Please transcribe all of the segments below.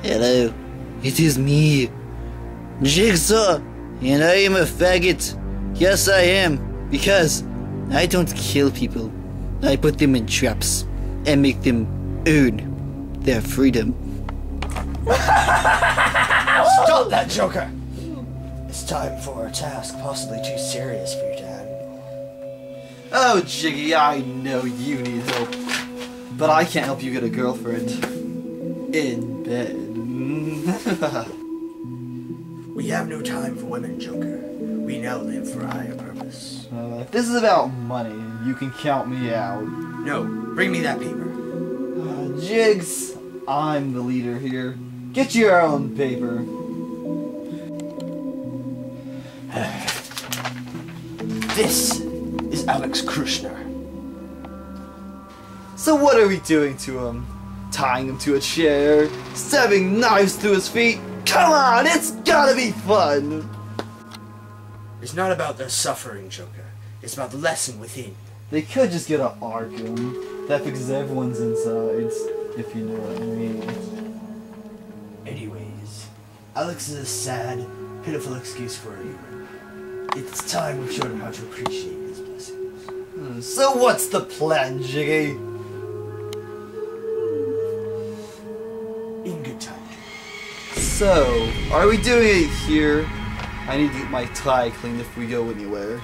Hello, it is me, Jigsaw, and I am a faggot. Yes, I am, because I don't kill people. I put them in traps and make them earn their freedom. Stop that, Joker! It's time for a task possibly too serious for you to handle. Oh, Jiggy, I know you need help, but I can't help you get a girlfriend. In bed. We have no time for women, Joker. We now live for a higher purpose. If this is about money, you can count me out. No, bring me that paper. Jigs, I'm the leader here. Get your own paper. This is Alex Krushner. So what are we doing to him? Tying him to a chair? Stabbing knives through his feet? Come on, it's gotta be fun! It's not about their suffering, Joker. It's about the lesson within. They could just get a Arkham. That fixes everyone's insides, if you know what I mean. Anyways, Alex is a sad, pitiful excuse for a human. It's time we showed him how to appreciate his blessings. So what's the plan, Jiggy? In good time. So, are we doing it here? I need to get my tie cleaned if we go anywhere.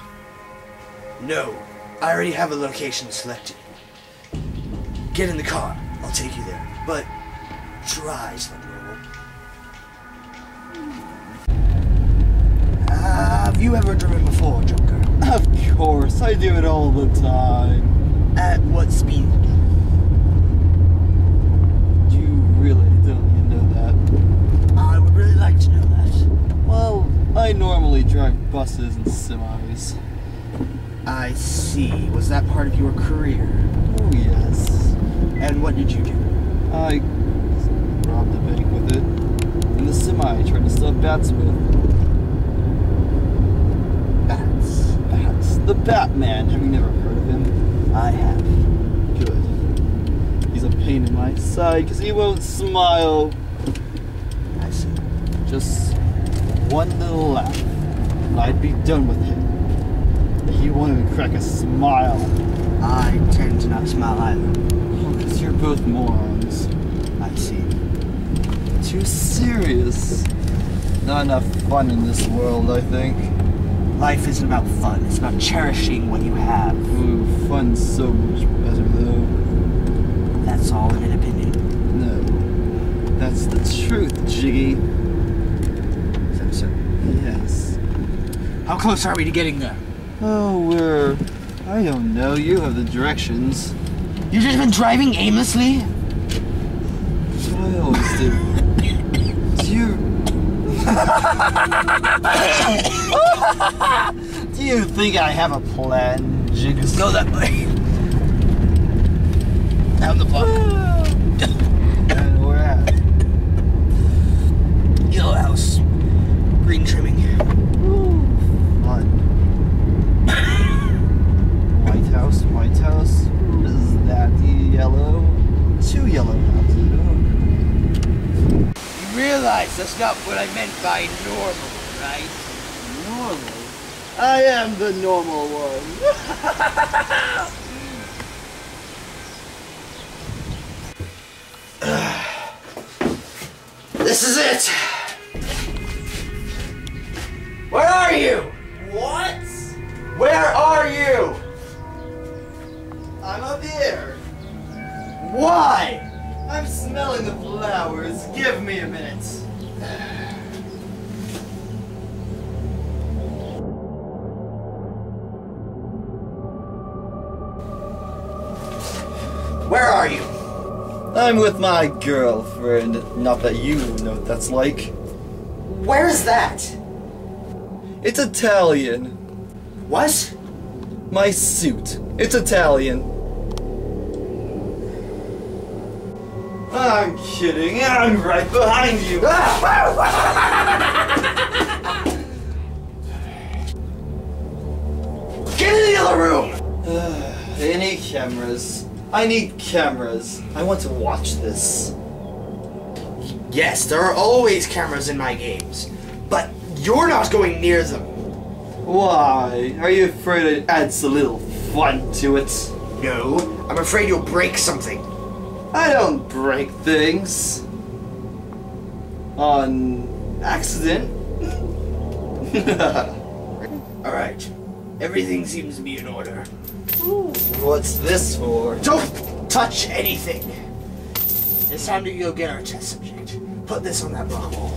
No, I already have a location selected. Get in the car, I'll take you there. But drive like normal. Have you ever driven before, Joker? Of course, I do it all the time. At what speed? You really don't know that. I would really like to know that. Well, I normally drive buses and semis. I see. Was that part of your career? Oh yes. And what did you do? I robbed a bank with it. And the semi I tried to stuff bats with. Bats. Bats. The Batman. Have you never heard of him? I have. Good. He's a pain in my side because he won't smile. I see. Just one little laugh, and I'd be done with him. He won't even crack a smile. I tend to not smile either. Because you're both morons. I see. Too serious. Not enough fun in this world, I think. Life isn't about fun, it's about cherishing what you have. Ooh, fun's so much better though. That's all in an opinion. No. That's the truth, Jiggy. So, Yes. how close are we to getting there? Oh, I don't know, you have the directions. You've just been driving aimlessly? That's what I always do. Do you think I have a plan, Jigsaw? Go that way. Down the block. And we're at Yellow house. Green trimming. fun. White house. Is that yellow? 2 yellow houses. You realize that's not what I meant by normal, right? Normal? I am the normal one. This is it! Where are you? What? Where are you? I'm up here. Why? I'm smelling the flowers. Give me a minute. Where are you? I'm with my girlfriend. Not that you know what that's like. Where's that? It's Italian. What? My suit. It's Italian. I'm kidding. I'm right behind you. Get in the other room! They need cameras. I need cameras. I want to watch this. Yes, there are always cameras in my games, but you're not going near them. Why? Are you afraid it adds a little fun to it? No, I'm afraid you'll break something. I don't break things. On accident. Alright, everything seems to be in order. Ooh, what's this for? Don't touch anything! It's time to go get our test subject. Put this on that rock wall.